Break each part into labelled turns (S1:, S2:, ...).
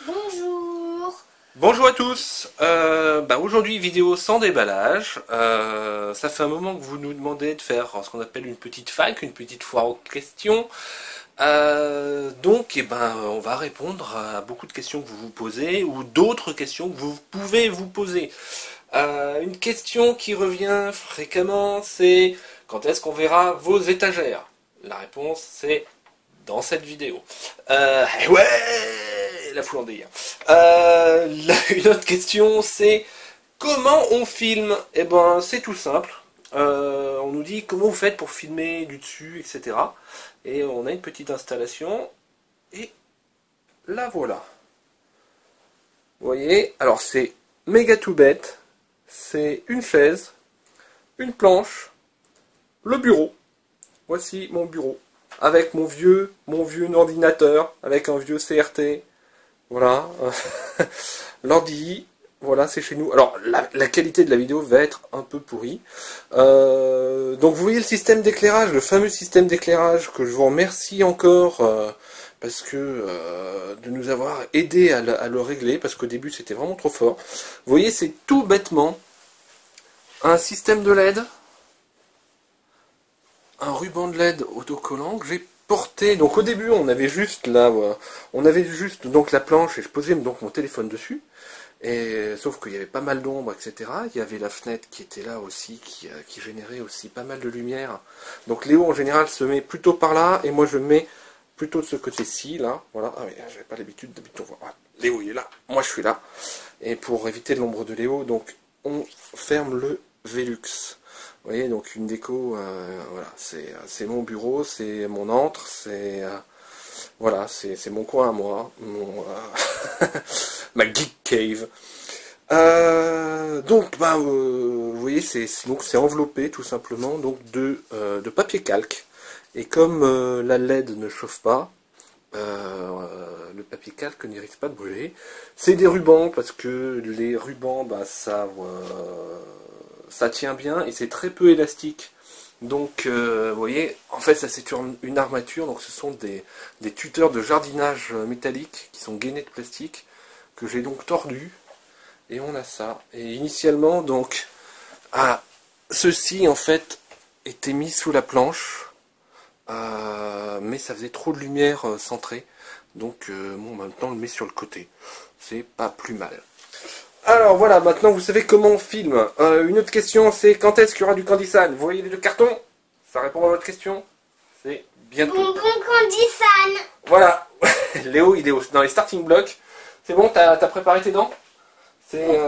S1: Bonjour.
S2: Bonjour à tous, aujourd'hui vidéo sans déballage. Ça fait un moment que vous nous demandez de faire ce qu'on appelle une petite fac, une petite foire aux questions. On va répondre à beaucoup de questions que vous vous posez ou d'autres questions que vous pouvez vous poser. Une question qui revient fréquemment, c'est quand est-ce qu'on verra vos étagères? La réponse c'est dans cette vidéo. Ouais, la foule en délire. Une autre question, c'est comment on filme? Eh ben, c'est tout simple. On nous dit comment vous faites pour filmer du dessus, etc. Et on a une petite installation. Et la voilà. Vous voyez, alors c'est méga tout bête. C'est une chaise, une planche, le bureau. Voici mon bureau. Avec mon vieux ordinateur, avec un vieux CRT. Voilà. L'ordi, voilà, c'est chez nous. Alors, la qualité de la vidéo va être un peu pourrie. Donc, vous voyez le système d'éclairage, le fameux système d'éclairage, que je vous remercie encore, parce que de nous avoir aidé à le régler, parce qu'au début, c'était vraiment trop fort. Vous voyez, c'est tout bêtement un système de LED, un ruban de LED autocollant que j'ai porté. Donc au début on avait juste là, voilà, on avait juste donc la planche et je posais donc mon téléphone dessus. Et sauf qu'il y avait pas mal d'ombre, etc. Il y avait la fenêtre qui était là aussi, qui générait aussi pas mal de lumière. Donc Léo en général se met plutôt par là et moi je mets plutôt de ce côté-ci là. Voilà. Ah oui, j'avais pas l'habitude d'habitude on voit. Voilà. Léo il est là, moi je suis là. Et pour éviter l'ombre de Léo, donc on ferme le Velux. Vous voyez, donc une déco, voilà, c'est mon bureau, c'est mon antre, c'est voilà, c'est mon coin à moi, ma geek cave. Vous voyez, c'est enveloppé tout simplement donc de papier calque. Et comme la LED ne chauffe pas, le papier calque n'y risque pas de brûler. C'est des rubans parce que les rubans, ça tient bien et c'est très peu élastique. Donc, vous voyez, en fait, ça c'est une armature. Donc, ce sont des tuteurs de jardinage métalliques qui sont gainés de plastique que j'ai donc tordu. Et on a ça. Et initialement, donc, ceci en fait était mis sous la planche, mais ça faisait trop de lumière centrée. Donc, maintenant on le met sur le côté. C'est pas plus mal. Alors voilà, maintenant vous savez comment on filme. Une autre question, c'est quand est-ce qu'il y aura du Candysan? Vous voyez les deux cartons? Ça répond à votre question? C'est bientôt.
S1: Bonbon Candysan.
S2: Voilà, Léo il est dans les starting blocks. C'est bon, t'as préparé tes dents? C'est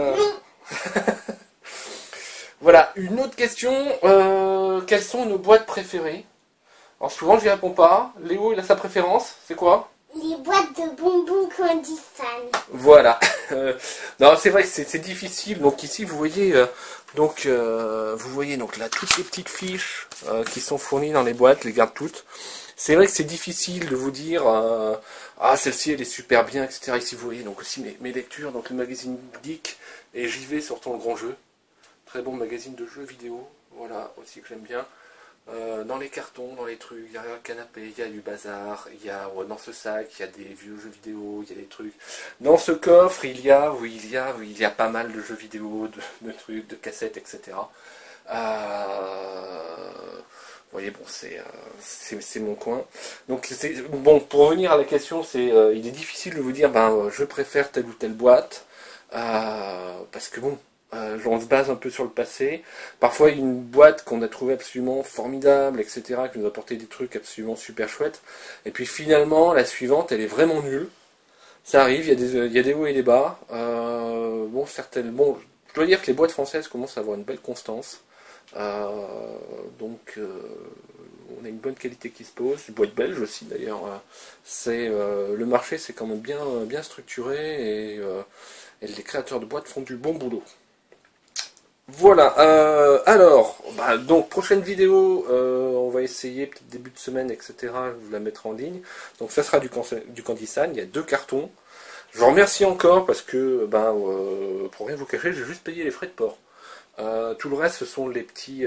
S2: voilà, une autre question, quelles sont nos boîtes préférées? Alors souvent je n'y réponds pas. Léo il a sa préférence, c'est quoi?
S1: Les boîtes de bonbons Candysan.
S2: Voilà. Non, c'est vrai que c'est difficile. Donc ici, vous voyez, donc là toutes les petites fiches qui sont fournies dans les boîtes, les garde toutes. C'est vrai que c'est difficile de vous dire celle-ci elle est super bien, etc. Ici vous voyez donc aussi mes lectures, donc le magazine Geek et JV sortant le grand jeu. Très bon magazine de jeux vidéo. Voilà aussi que j'aime bien. Dans les cartons, dans les trucs, il y a un canapé, il y a du bazar, il y a dans ce sac, il y a des vieux jeux vidéo, il y a des trucs. Dans ce coffre, il y a pas mal de jeux vidéo, de trucs, de cassettes, etc. Vous voyez, bon, c'est mon coin. Donc, bon, pour revenir à la question, il est difficile de vous dire, je préfère telle ou telle boîte, parce que bon. On se base un peu sur le passé. Parfois, il y a une boîte qu'on a trouvée absolument formidable, etc., qui nous a apporté des trucs absolument super chouettes. Et puis finalement, la suivante, elle est vraiment nulle. Ça arrive, il y a des hauts et des bas. Je dois dire que les boîtes françaises commencent à avoir une belle constance. On a une bonne qualité qui se pose. Les boîtes belges aussi, d'ailleurs. Le marché, c'est quand même bien structuré et les créateurs de boîtes font du bon boulot. Voilà, donc prochaine vidéo, on va essayer, peut-être début de semaine, etc. Je vous la mettrai en ligne. Donc ça sera du Candysan, il y a 2 cartons. Je vous remercie encore parce que, pour rien vous cacher, j'ai juste payé les frais de port. Tout le reste, ce sont les petits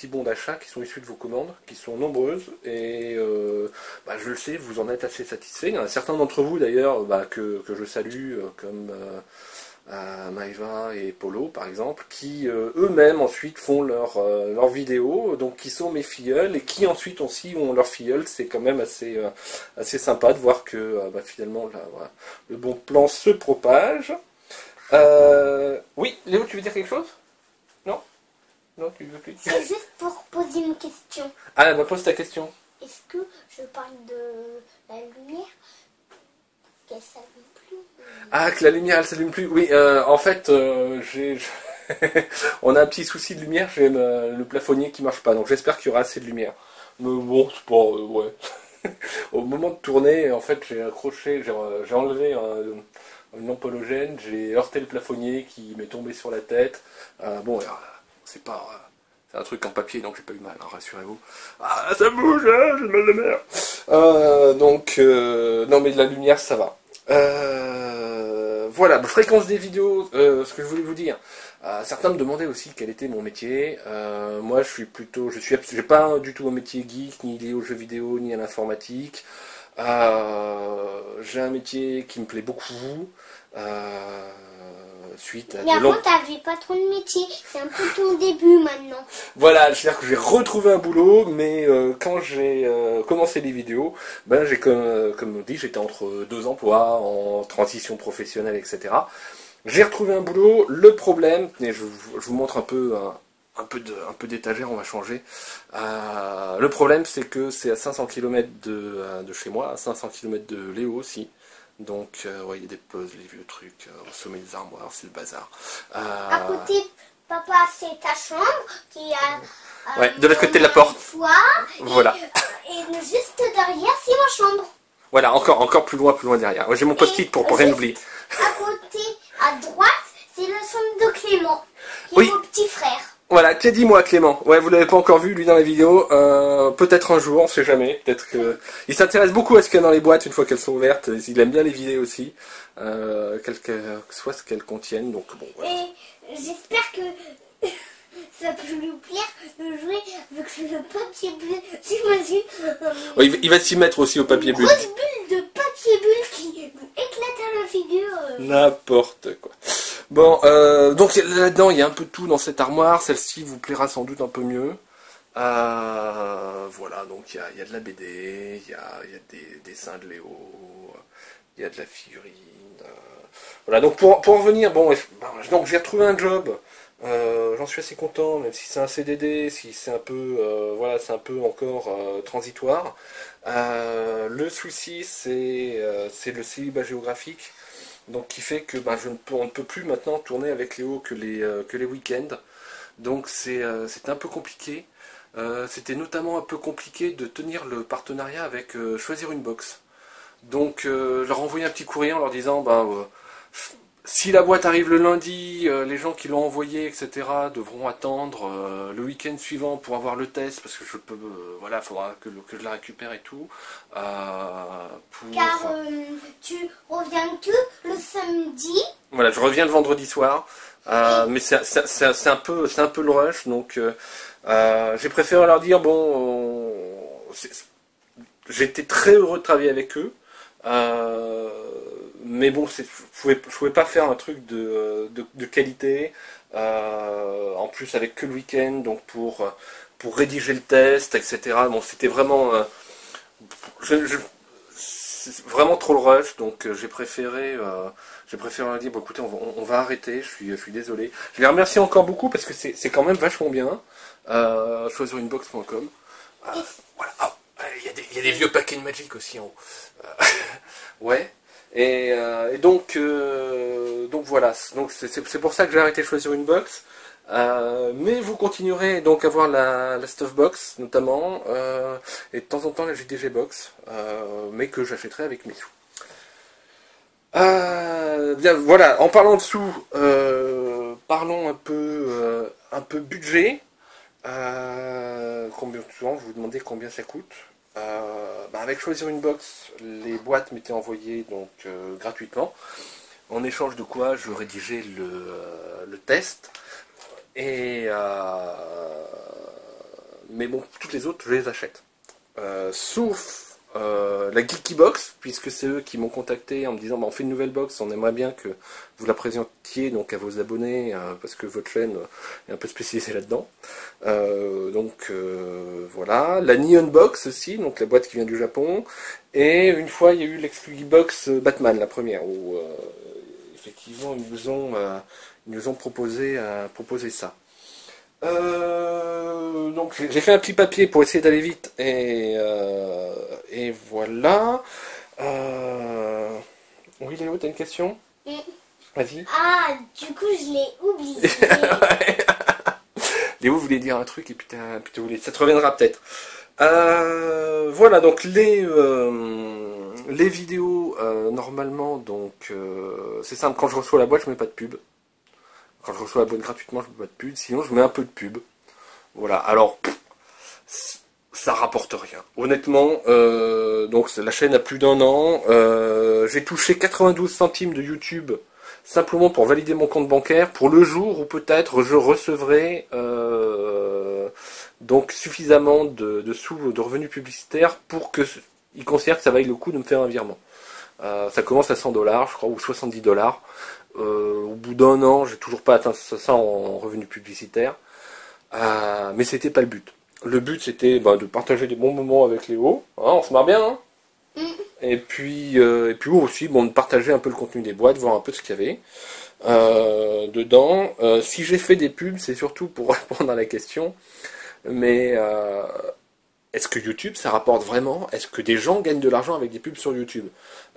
S2: bons d'achat qui sont issus de vos commandes, qui sont nombreuses, et je le sais, vous en êtes assez satisfait. Il y en a certains d'entre vous d'ailleurs que je salue, comme Maïva et Polo par exemple, qui eux-mêmes ensuite font leurs vidéos, donc qui sont mes filleuls, et qui ensuite aussi ont leurs filleuls. C'est quand même assez sympa de voir que finalement voilà, le bon plan se propage. Oui, Léo, tu veux dire quelque chose? Non? Non, tu veux plus?
S1: C'est juste pour poser une question.
S2: Ah, pose ta question.
S1: Est-ce que je parle de la lumière qu'elle s'allume plus?
S2: Ah, que la lumière elle s'allume plus. Oui, en fait, on a un petit souci de lumière. J'ai le plafonnier qui marche pas, donc j'espère qu'il y aura assez de lumière. Mais bon, c'est pas, ouais. Au moment de tourner, en fait, j'ai enlevé une lampe halogène, j'ai heurté le plafonnier qui m'est tombé sur la tête. C'est pas. C'est un truc en papier, donc j'ai pas eu mal, hein, rassurez-vous. Ah, ça bouge, hein, j'ai mal de mer. Non, mais de la lumière, ça va. Voilà, fréquence des vidéos, ce que je voulais vous dire. Certains me demandaient aussi quel était mon métier. Moi, j'ai pas du tout un métier geek, ni lié aux jeux vidéo, ni à l'informatique. J'ai un métier qui me plaît beaucoup. Suite à
S1: Mais avant, t'avais pas trop de métier. C'est un peu ton début maintenant.
S2: Voilà, c'est-à-dire que j'ai retrouvé un boulot, mais quand j'ai commencé les vidéos, j'ai comme on dit, j'étais entre deux emplois, en transition professionnelle, etc. J'ai retrouvé un boulot. Le problème, et je vous montre un peu d'étagère, on va changer. Le problème, c'est que c'est à 500 km de chez moi, à 500 km de Léo aussi. Donc, il y a des puzzles, les vieux trucs, au sommet des armoires, c'est le bazar.
S1: À côté, papa, c'est ta chambre qui a
S2: ouais, de l'autre côté de la porte. Voilà.
S1: Et juste derrière, c'est ma chambre.
S2: Voilà, encore plus loin derrière. J'ai mon post-it pour rien oublier.
S1: À côté, à droite, c'est la chambre de Clément, qui est mon petit frère.
S2: Voilà, qu'est dis-moi Clément. Ouais, vous l'avez pas encore vu lui dans la vidéo. Peut-être un jour, on sait jamais. Peut-être que il s'intéresse beaucoup à ce qu'il y a dans les boîtes une fois qu'elles sont ouvertes. Il aime bien les vider aussi, quel que soit ce qu'elles contiennent. Donc bon. Voilà.
S1: Et j'espère que ça peut lui plaire de jouer avec le papier bulle. J'imagine.
S2: Ouais, il va s'y mettre aussi au papier bulle.
S1: Grosse bulle de papier bulle qui éclate à la figure.
S2: N'importe quoi. Bon, donc là-dedans, il y a un peu de tout dans cette armoire. Celle-ci vous plaira sans doute un peu mieux. Voilà, donc il y a de la BD, il y a des dessins de Léo, il y a de la figurine. Voilà, donc pour en revenir, donc j'ai retrouvé un job. J'en suis assez content, même si c'est un CDD, si c'est un peu, c'est un peu encore transitoire. Le souci, c'est le célibat géographique. Donc qui fait que on ne peut plus maintenant tourner avec Léo que les week-ends. Donc c'est un peu compliqué. C'était notamment un peu compliqué de tenir le partenariat avec Choisir une box. Donc je leur ai envoyé un petit courrier en leur disant si la boîte arrive le lundi, les gens qui l'ont envoyé, etc. devront attendre le week-end suivant pour avoir le test, parce que je peux, il faudra que je la récupère et tout.
S1: Car tu reviens que le samedi.
S2: Voilà, je reviens le vendredi soir, mais c'est un peu le rush, donc j'ai préféré leur dire j'étais très heureux de travailler avec eux. Mais bon, je pouvais pas faire un truc de qualité, en plus avec que le week-end, donc pour rédiger le test, etc. Bon, c'était vraiment, c'est vraiment trop le rush, donc j'ai préféré leur dire, écoutez, on va arrêter, je suis désolé. Je les remercie encore beaucoup parce que c'est quand même vachement bien, choisirunebox.com. Voilà. Il y a des vieux paquets de Magic aussi en haut. Ouais. Et donc voilà. Donc c'est pour ça que j'ai arrêté de choisir une box. Mais vous continuerez donc à voir la Stuff Box notamment, et de temps en temps la JDG Box, mais que j'achèterai avec mes sous. Bien, voilà. En parlant de sous, parlons un peu budget. Souvent vous vous demandez combien ça coûte. Avec Choisir une box, les boîtes m'étaient envoyées donc gratuitement, en échange de quoi je rédigeais le test, Et mais bon, toutes les autres, je les achète. Sauf la Geeky Box, puisque c'est eux qui m'ont contacté en me disant bah, on fait une nouvelle box, on aimerait bien que vous la présentiez donc, à vos abonnés, parce que votre chaîne est un peu spécialisée là-dedans. Voilà. La Neon Box aussi, donc la boîte qui vient du Japon. Et une fois, il y a eu l'Exclusive Box Batman, la première, où effectivement, ils nous ont proposé ça. Donc j'ai fait un petit papier pour essayer d'aller vite et voilà. Oui Léo, t'as une question? Vas-y.
S1: Ah, du coup je l'ai oublié.
S2: Léo voulait dire un truc et puis ça te reviendra peut-être. Voilà donc les vidéos normalement donc c'est simple, quand je reçois la boîte je mets pas de pub. Quand je reçois la boîte gratuitement, je mets pas de pub. Sinon, je mets un peu de pub. Voilà. Alors, ça rapporte rien. Honnêtement, donc la chaîne a plus d'1 an. J'ai touché 92 centimes de YouTube simplement pour valider mon compte bancaire pour le jour où peut-être je recevrai donc suffisamment de sous de revenus publicitaires pour que ils considèrent que ça vaille le coup de me faire un virement. Ça commence à 100 $, je crois, ou 70 $. Au bout d'1 an, j'ai toujours pas atteint ça en revenus publicitaires. Mais c'était pas le but. Le but c'était de partager des bons moments avec Léo. Hein, on se marre bien. Hein et puis aussi de partager un peu le contenu des boîtes, voir un peu ce qu'il y avait dedans. Si j'ai fait des pubs, c'est surtout pour répondre à la question. Mais est-ce que YouTube, ça rapporte vraiment? Est-ce que des gens gagnent de l'argent avec des pubs sur YouTube?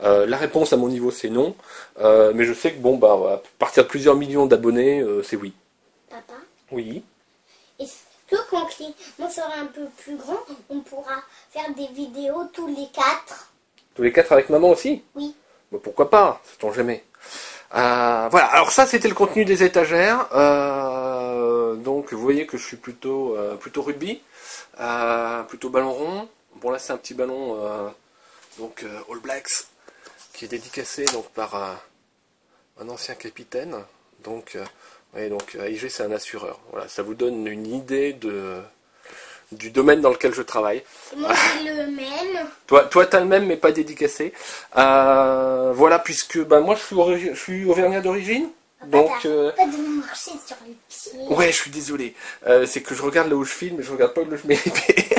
S2: La réponse à mon niveau, c'est non. Mais je sais que à partir de plusieurs millions d'abonnés, c'est oui.
S1: Papa,
S2: Oui.
S1: est-ce que quand on sera un peu plus grand, on pourra faire des vidéos tous les 4?
S2: Tous les 4 avec maman aussi?
S1: Oui.
S2: Bah, pourquoi pas? Sait-on jamais. Voilà, alors ça c'était le contenu des étagères. Donc vous voyez que je suis plutôt rugby. Plutôt ballon rond. Bon là c'est un petit ballon All Blacks qui est dédicacé donc par un ancien capitaine. Donc AIG c'est un assureur. Voilà, ça vous donne une idée du domaine dans lequel je travaille.
S1: Moi j'ai le même.
S2: Toi t'as le même mais pas dédicacé. Voilà puisque moi je suis auvergnat d'origine. Donc
S1: Pas de marcher sur les pieds.
S2: ouais, je suis désolé. C'est que je regarde là où je filme, mais je regarde pas où je mets les pieds.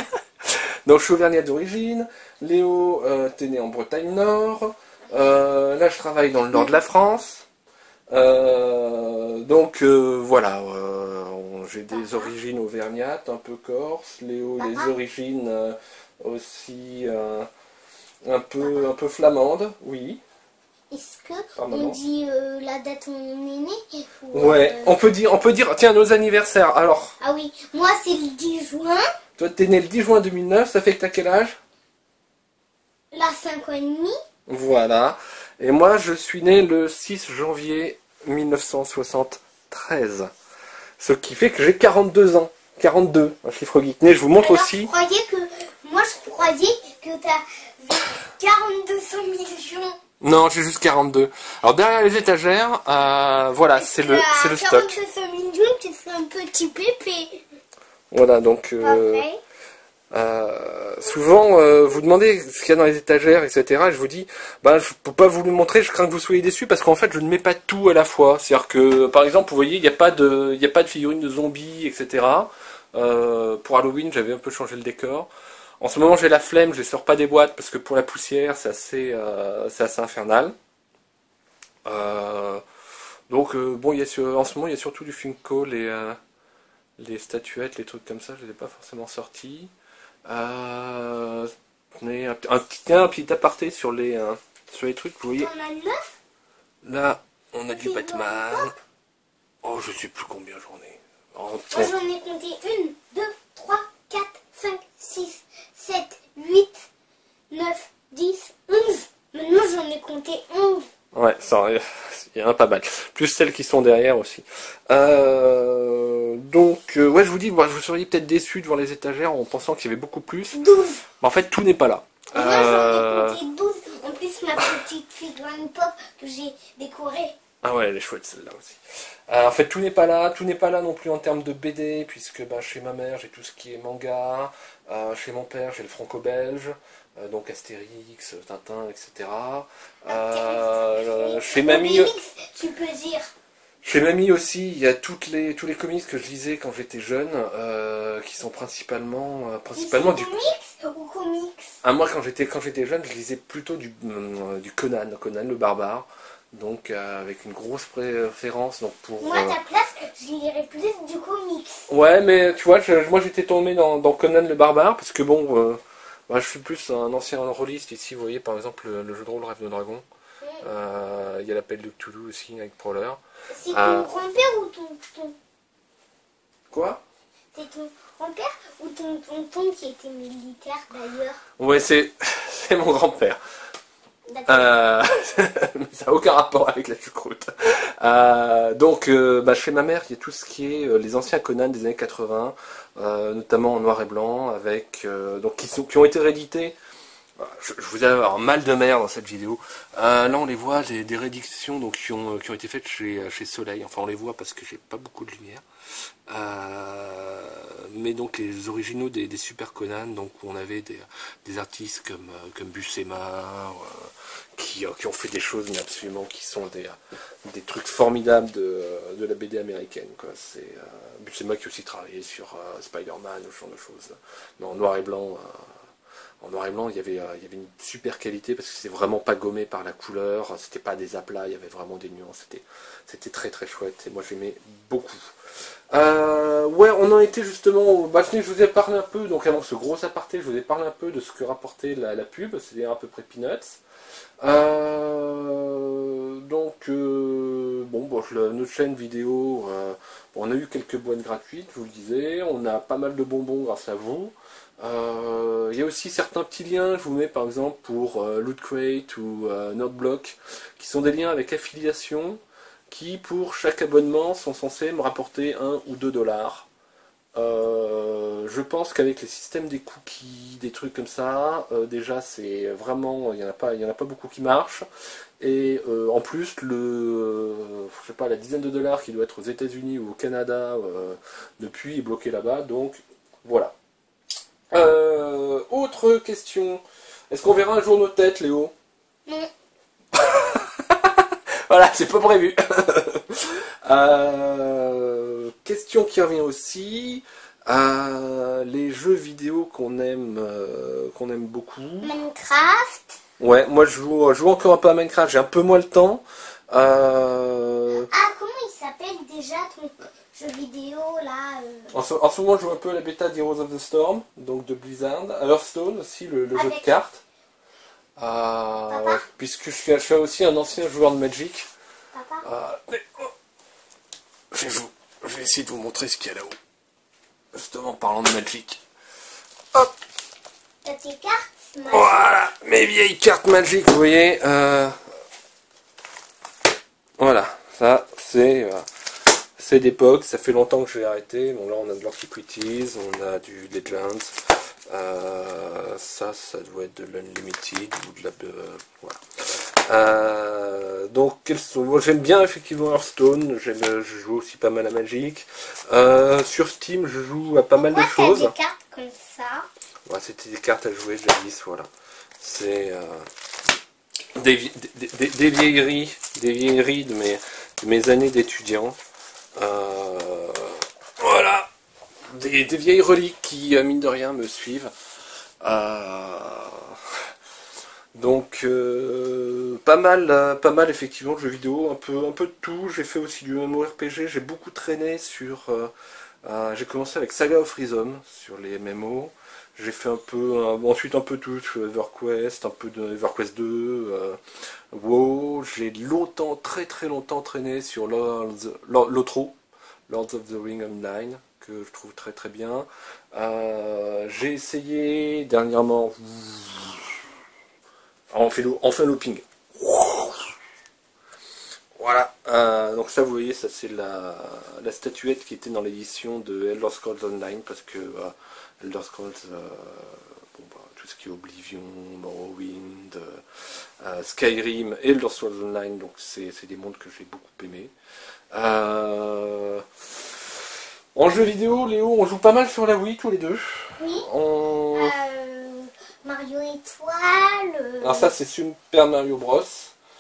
S2: Donc je suis auvergnat d'origine. Léo, t'es né en Bretagne Nord. Là, je travaille dans le nord de la France. Voilà. J'ai des origines auvergnates, un peu corse. Léo, les origines aussi un peu flamandes, oui.
S1: Est-ce que on dit la date où on est né
S2: Ouais, on peut dire, tiens, nos anniversaires. Alors.
S1: Ah oui, moi c'est le 10 juin.
S2: Toi, t'es né le 10 juin 2009, ça fait que t'as quel âge?
S1: La 5 ans et demi.
S2: Voilà. Et moi, je suis né le 6 janvier 1973. Ce qui fait que j'ai 42 ans. 42, un chiffre geek. Je vous montre aussi.
S1: Moi, je croyais que t'avais 4200 millions.
S2: Non, j'ai juste 42. Alors derrière les étagères, voilà, c'est le stock.
S1: 4200 millions, tu fais un petit pépé.
S2: Voilà, donc souvent vous demandez ce qu'il y a dans les étagères, etc. Et je vous dis, je peux pas vous le montrer, je crains que vous soyez déçus parce qu'en fait je ne mets pas tout à la fois. C'est-à-dire que par exemple, vous voyez, il n'y a pas de figurines de zombies, etc. Pour Halloween, j'avais un peu changé le décor. En ce moment, j'ai la flemme, je les sors pas des boîtes parce que pour la poussière, c'est assez infernal. En ce moment, il y a surtout du Funko, les statuettes, les trucs comme ça, je les ai pas forcément sortis. Mais un petit aparté sur les trucs, vous voyez.
S1: On a 9.
S2: Là, on a du Batman. Oh, je sais plus combien j'en ai.
S1: Moi, j'en ai compté 1, 2, 3, 4, 5, 6, 7, 8, 9, 10, 11. Maintenant, j'en ai compté 11.
S2: Ouais, ça, il y en a pas mal. Plus celles qui sont derrière aussi. Ouais, je vous dis, vous seriez peut-être déçus devant les étagères en pensant qu'il y avait beaucoup plus.
S1: 12.
S2: Mais en fait, tout n'est pas là.
S1: Moi, j'en ai compté 12. En plus, ma petite figurine pop que j'ai décorée.
S2: Ah ouais, elle est chouette celle-là aussi. En fait, tout n'est pas là non plus en termes de BD, puisque ben, chez ma mère j'ai tout ce qui est manga, chez mon père j'ai le franco-belge, donc Astérix, Tintin, etc. Chez mamie,
S1: Obélix, tu peux dire.
S2: chez mamie aussi, il y a tous les comics que je lisais quand j'étais jeune, qui sont principalement du.
S1: Comics ou comics?
S2: Ah, moi quand j'étais jeune, je lisais plutôt du Conan, Conan le barbare. Donc avec une grosse préférence donc pour
S1: Moi, à ta place, je lirais plus du comics.
S2: ouais, mais tu vois, moi j'étais tombé dans Conan le barbare parce que bon moi je suis plus un ancien rôliste ici, vous voyez par exemple le jeu de rôle Rêve de Dragon. Il y a l'appel de Cthulhu aussi avec Prowler.
S1: C'est ton grand-père ou ton...
S2: Quoi?
S1: C'est ton grand-père ou ton tonton qui était militaire d'ailleurs?
S2: Ouais, c'est mon grand-père.
S1: D'accord.
S2: Mais ça n'a aucun rapport avec la choucroute. Donc, bah, chez ma mère, il y a tout ce qui est les anciens Conan des années 80, notamment en noir et blanc, avec donc qui ont été réédités. Je vous ai avoir mal de mer dans cette vidéo. Là, on les voit, des rééditions donc, qui ont été faites chez Soleil. Enfin, on les voit parce que j'ai pas beaucoup de lumière. Mais donc les originaux des Super Conan, donc où on avait des artistes comme Buscema, qui ont fait des choses mais absolument qui sont des trucs formidables de la BD américaine, quoi. C'est Buscema qui a aussi travaillé sur Spider-Man ou ce genre de choses. Mais en noir et blanc. En noir et blanc, il y avait une super qualité parce que c'était vraiment pas gommé par la couleur, c'était pas des aplats, il y avait vraiment des nuances, c'était très très chouette et moi j'aimais beaucoup. Ouais, on en était justement, bah, je vous ai parlé un peu, donc avant ce gros aparté, je vous ai parlé un peu de ce que rapportait la pub, c'est-à-dire à peu près Peanuts. Bon, notre chaîne vidéo, on a eu quelques boîtes gratuites, je vous le disais, on a pas mal de bonbons grâce à vous. Il y a aussi certains petits liens, je vous mets par exemple pour Loot Crate ou Nerdblock, qui sont des liens avec affiliation, qui pour chaque abonnement sont censés me rapporter 1 ou 2 dollars. Je pense qu'avec les systèmes des cookies, des trucs comme ça, déjà c'est vraiment, il n'y en a pas beaucoup qui marchent. Et en plus, je sais pas, la dizaine de dollars qui doit être aux États-Unis ou au Canada depuis est bloqué là-bas, donc voilà. Autre question. Est-ce qu'on verra un jour nos têtes, Léo?
S1: Non.
S2: Voilà, c'est pas prévu. Question qui revient aussi. Les jeux vidéo qu'on aime beaucoup.
S1: Minecraft.
S2: Ouais, moi je joue encore un peu à Minecraft, j'ai un peu moins le temps.
S1: Ah, comment il s'appelle déjà ton jeu vidéo là
S2: En ce moment, je joue un peu à la bêta d'Heroes of the Storm, donc de Blizzard. Hearthstone aussi, le jeu de cartes. Puisque je suis aussi un ancien joueur de Magic.
S1: Papa.
S2: Je vais essayer de vous montrer ce qu'il y a là-haut. Justement, en parlant de Magic. Hop!
S1: T'as tes cartes Magic.
S2: Voilà, mes vieilles cartes Magic, vous voyez. Voilà, ça, c'est d'époque, ça fait longtemps que j'ai arrêté. Bon, là, on a de l'Antiquities, on a du Legends. Ça doit être de l'Unlimited ou de la... voilà. Donc, moi, j'aime bien effectivement Hearthstone, je joue aussi pas mal à Magic. Sur Steam, je joue à pas mal de choses.
S1: T'as des cartes comme ça.
S2: Ouais, c'était des cartes à jouer, Jadis, voilà. C'est des vieilleries de mes années d'étudiant. Voilà. Des vieilles reliques qui, mine de rien, me suivent. Donc, pas mal effectivement de jeux vidéo, un peu de tout. J'ai fait aussi du MMORPG, j'ai beaucoup traîné sur... j'ai commencé avec Saga of Rhythm sur les MMO. J'ai fait ensuite un peu tout, EverQuest, un peu de EverQuest 2, WoW. J'ai longtemps, très très longtemps traîné sur l'OTRO, Lords of the Ring Online, que je trouve très très bien. J'ai essayé dernièrement, on fait looping. Voilà, donc ça vous voyez, ça c'est la statuette qui était dans l'édition de Elder Scrolls Online, parce que Elder Scrolls, bon, bah, tout ce qui est Oblivion, Morrowind, Skyrim et Elder Scrolls Online, donc c'est des mondes que j'ai beaucoup aimés. En jeu vidéo, Léo, on joue pas mal sur la Wii tous les deux.
S1: Oui. Mario Étoile.
S2: Alors ça c'est Super Mario Bros.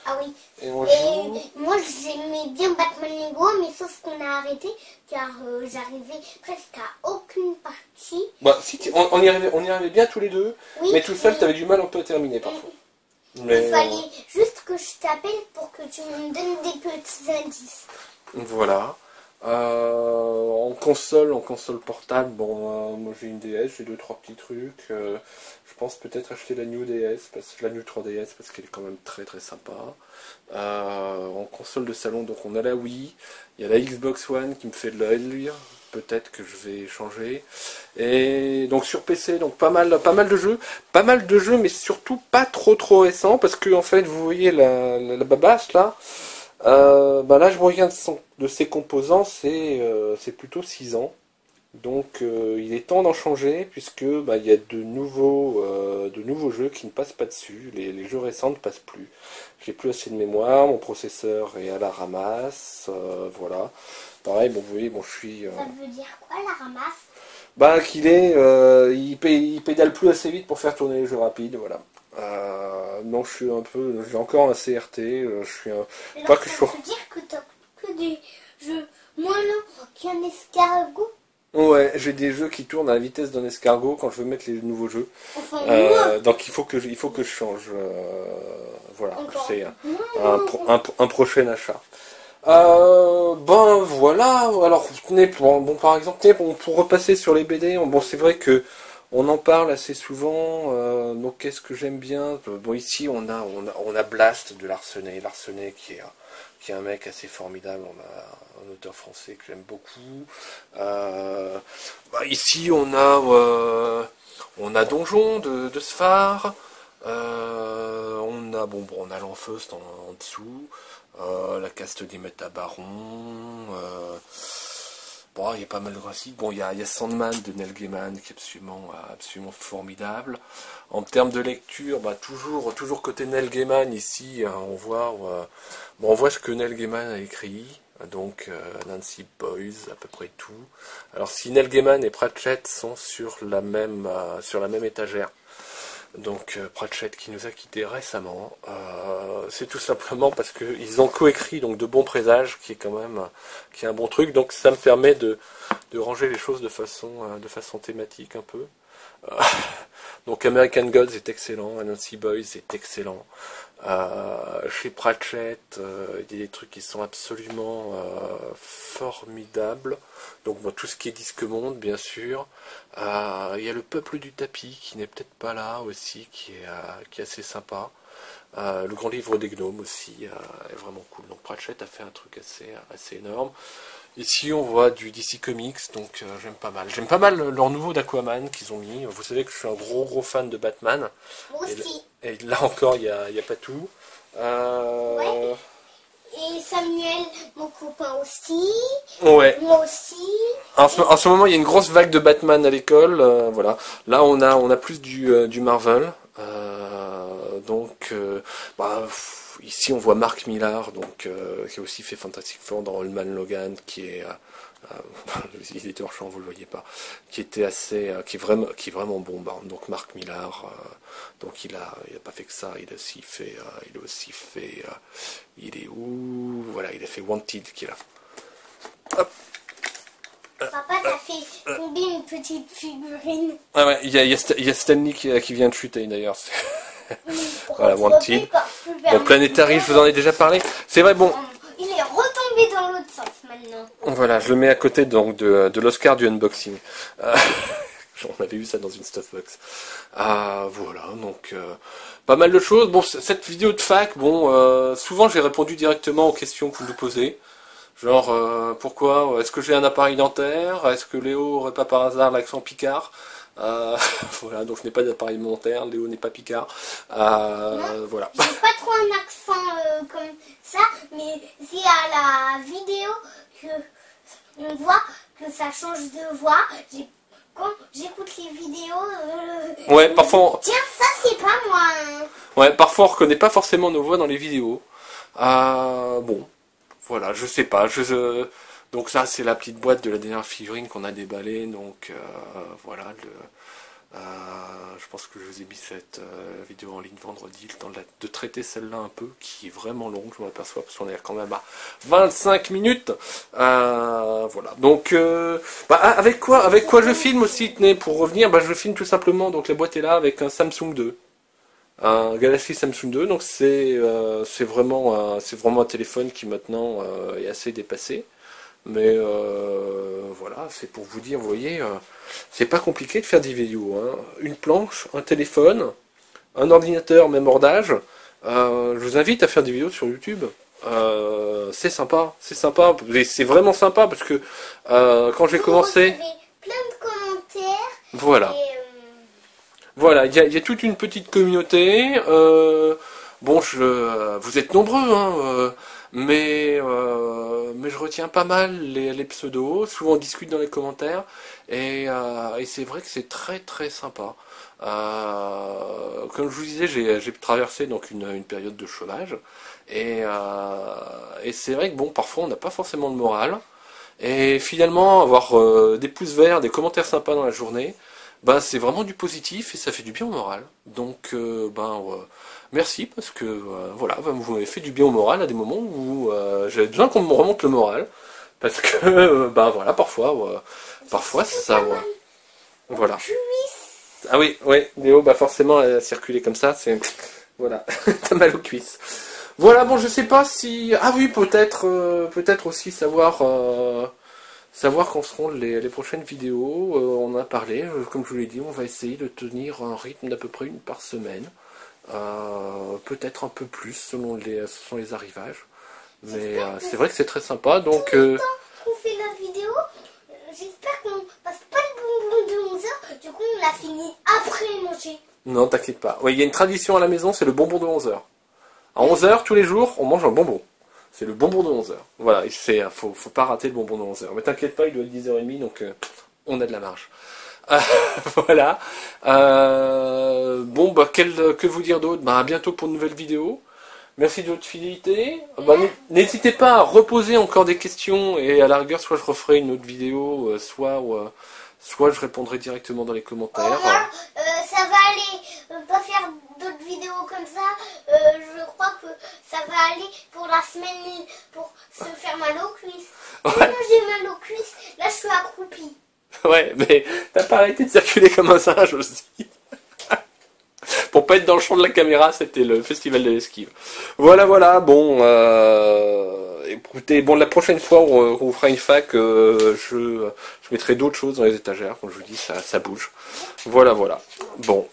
S1: Ah oui.
S2: Et on
S1: Et
S2: joue...
S1: moi j'aimais bien Batman Lego, mais sauf qu'on a arrêté car j'arrivais presque à aucune partie.
S2: Bah, si, on y arrivait bien tous les deux,
S1: Oui,
S2: mais tout seul
S1: oui.
S2: t'avais du mal un peu à terminer parfois. Mais,
S1: Il fallait juste que je t'appelle pour que tu me donnes des petits indices.
S2: voilà. En console portable, bon, moi j'ai une DS, j'ai 2-3 petits trucs. Je pense peut-être acheter la New DS, la New 3DS parce qu'elle est quand même très très sympa. En console de salon, donc on a la Wii, il y a la Xbox One qui me fait de l'œil, peut-être que je vais changer. Et donc sur PC, donc pas mal de jeux, mais surtout pas trop récents parce que en fait vous voyez la babasse là. Bah là je me regarde de ses composants, c'est plutôt 6 ans. Donc il est temps d'en changer puisque bah, il y a de nouveaux jeux qui ne passent pas dessus. Les jeux récents ne passent plus. J'ai plus assez de mémoire, mon processeur est à la ramasse, voilà. Pareil, bon vous voyez, bon je suis...
S1: Ça veut dire quoi la ramasse?
S2: Bah qu'il il pédale plus assez vite pour faire tourner les jeux rapides, voilà. Non, j'ai encore un CRT, je suis un...
S1: Alors,
S2: Pas que je
S1: ça
S2: sois...
S1: veut dire que t'as que des jeux moins longs qu'un escargot?
S2: Ouais, j'ai des jeux qui tournent à la vitesse d'un escargot quand je veux mettre les nouveaux jeux.
S1: Enfin, moi,
S2: Donc il faut que je change. Voilà,
S1: encore
S2: c'est
S1: moins.
S2: un prochain achat. Ben voilà, alors tenez, bon par exemple, tenez, pour repasser sur les BD, bon c'est vrai que on en parle assez souvent, donc qu'est-ce que j'aime bien? Bon ici on a Blast de Larsenet qui est un mec assez formidable, on a un auteur français que j'aime beaucoup. Bah, ici on a Donjon de Sfar, on a l'Enfeust en dessous. La caste des Métabarons, bon, il y a pas mal de classiques. Bon, il y a Sandman de Neil Gaiman qui est absolument formidable. En termes de lecture, bah, toujours côté Neil Gaiman ici, hein, on voit ce que Neil Gaiman a écrit. Donc Nancy Boyce, à peu près tout. Alors si Neil Gaiman et Pratchett sont sur la même étagère. Donc Pratchett qui nous a quittés récemment, c'est tout simplement parce qu'ils ont coécrit donc De Bons Présages, qui est un bon truc, donc ça me permet de ranger les choses de façon thématique un peu. Donc American Gods est excellent, Anansi Boys est excellent. Chez Pratchett, il y a des trucs qui sont absolument formidables. Donc bon, tout ce qui est Disque Monde, bien sûr. Il y a Le Peuple du Tapis qui n'est peut-être pas là aussi, qui est assez sympa. Le Grand Livre des Gnomes aussi est vraiment cool. Donc Pratchett a fait un truc assez énorme. Ici on voit du DC Comics, donc j'aime pas mal. J'aime pas mal leur nouveau d'Aquaman qu'ils ont mis. Vous savez que je suis un gros fan de Batman.
S1: Moi aussi.
S2: Et là encore, il y a pas tout.
S1: Ouais. Et Samuel, mon copain aussi.
S2: Ouais.
S1: Moi aussi.
S2: En ce moment, il y a une grosse vague de Batman à l'école. Voilà. Là, on a plus du Marvel. Ici, on voit Mark Millar, donc qui a aussi fait Fantastic Four dans Old Man Logan, qui est il était hors champ, vous le voyez pas, qui est vraiment bon. Donc Mark Millar, donc il a pas fait que ça, il est où? Voilà, il a fait Wanted, qui est là. Hop.
S1: Papa, t'as fait tomber une petite figurine.
S2: Ah ouais, il y a Stanley qui vient de chuter d'ailleurs. Voilà, Wanted. Bon, Planetary, je vous en ai déjà parlé. C'est vrai, bon.
S1: Il est retombé dans l'autre sens maintenant.
S2: Voilà, je le mets à côté donc de l'Oscar du unboxing. On avait vu ça dans une stuffbox. Voilà, donc pas mal de choses. Bon, cette vidéo de fac, bon, souvent j'ai répondu directement aux questions que vous nous posez. Genre, pourquoi? Est-ce que j'ai un appareil dentaire? Est-ce que Léo aurait pas par hasard l'accent picard? Voilà, donc je n'ai pas d'appareil dentaire, Léo n'est pas picard. Voilà.
S1: J'ai pas trop un accent comme ça, mais c'est à la vidéo que on voit que ça change de voix. quand j'écoute les vidéos,
S2: Ouais, parfois,
S1: tiens, ça c'est pas moi. Hein.
S2: ouais, parfois on reconnaît pas forcément nos voix dans les vidéos. Bon, voilà, je sais pas. Donc ça, c'est la petite boîte de la dernière figurine qu'on a déballée. Donc voilà, je pense que je vous ai mis cette vidéo en ligne vendredi, le temps de traiter celle-là un peu, qui est vraiment longue, je m'aperçois, parce qu'on est quand même à 25 minutes. Voilà, donc avec quoi je filme aussi, tenez, pour revenir, je filme tout simplement, donc la boîte est là avec un Samsung 2. Un Galaxy Samsung 2, donc c'est vraiment un téléphone qui maintenant est assez dépassé. Mais voilà, c'est pour vous dire, vous voyez, c'est pas compliqué de faire des vidéos. Hein. Une planche, un téléphone, un ordinateur, même hors d'âge. Je vous invite à faire des vidéos sur YouTube. C'est sympa, c'est vraiment sympa parce que quand j'ai commencé,
S1: Plein de commentaires.
S2: voilà.
S1: Et,
S2: Voilà, il y a toute une petite communauté. Bon, vous êtes nombreux, hein, mais je retiens pas mal les pseudos. Souvent on discute dans les commentaires et c'est vrai que c'est très très sympa. Comme je vous disais, j'ai traversé donc une période de chômage et c'est vrai que bon, parfois on n'a pas forcément le moral. Et finalement, avoir des pouces verts, des commentaires sympas dans la journée, c'est vraiment du positif et ça fait du bien au moral. Donc, merci parce que voilà, vous m'avez fait du bien au moral à des moments où j'avais besoin qu'on me remonte le moral. Parce que, voilà, parfois ça, voilà. Ah oui, Léo, forcément, elle a circulé comme ça, c'est, voilà, t'as mal aux cuisses. Voilà, bon, je sais pas si, ah oui, peut-être aussi savoir quand seront les prochaines vidéos. On en a parlé, comme je vous l'ai dit, on va essayer de tenir un rythme d'à peu près une par semaine. Peut-être un peu plus selon les arrivages. Mais c'est vrai que c'est très sympa. Donc,
S1: tout le temps qu'on fait la vidéo, j'espère qu'on passe pas le bonbon de 11 h. Du coup, on l'a fini après manger.
S2: Non, t'inquiète pas. Oui, il y a une tradition à la maison, c'est le bonbon de 11 h. À 11 h, tous les jours, on mange un bonbon. C'est le bonbon de 11 h. Voilà, faut pas rater le bonbon de 11 h. Mais t'inquiète pas, il doit être 10h30, donc on a de la marge. Voilà. Bon, que vous dire d'autre? À bientôt pour une nouvelle vidéo. Merci de votre fidélité. N'hésitez pas à reposer encore des questions et à la rigueur, soit je referai une autre vidéo, soit je répondrai directement dans les commentaires.
S1: Ça va aller, pas faire d'autres vidéos comme ça. Je crois que ça va aller pour la semaine, pour se faire mal aux cuisses.
S2: Ouais.
S1: Moi j'ai mal aux cuisses, là je suis accroupie.
S2: Ouais, mais t'as pas arrêté de circuler comme un singe aussi. Pour pas être dans le champ de la caméra, c'était le festival de l'esquive. Voilà, bon, écoutez, bon, la prochaine fois, on fera une fac, je mettrai d'autres choses dans les étagères, comme je vous dis, ça bouge. Voilà. Bon,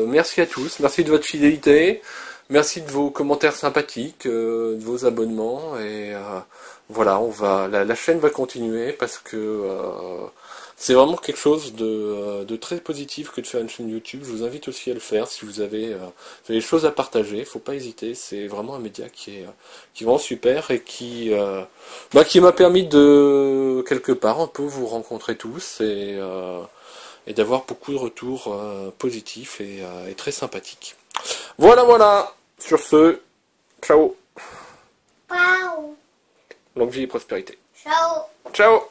S2: merci à tous, merci de votre fidélité, merci de vos commentaires sympathiques, de vos abonnements, et voilà, la chaîne va continuer, parce que c'est vraiment quelque chose de très positif que de faire une chaîne YouTube. Je vous invite aussi à le faire si vous avez des choses à partager. Faut pas hésiter. C'est vraiment un média qui est vraiment super et qui m'a permis de quelque part un peu vous rencontrer tous et d'avoir beaucoup de retours positifs et très sympathiques. Voilà. Sur ce, ciao.
S1: Ciao.
S2: Longue vie et prospérité.
S1: Ciao.
S2: Ciao.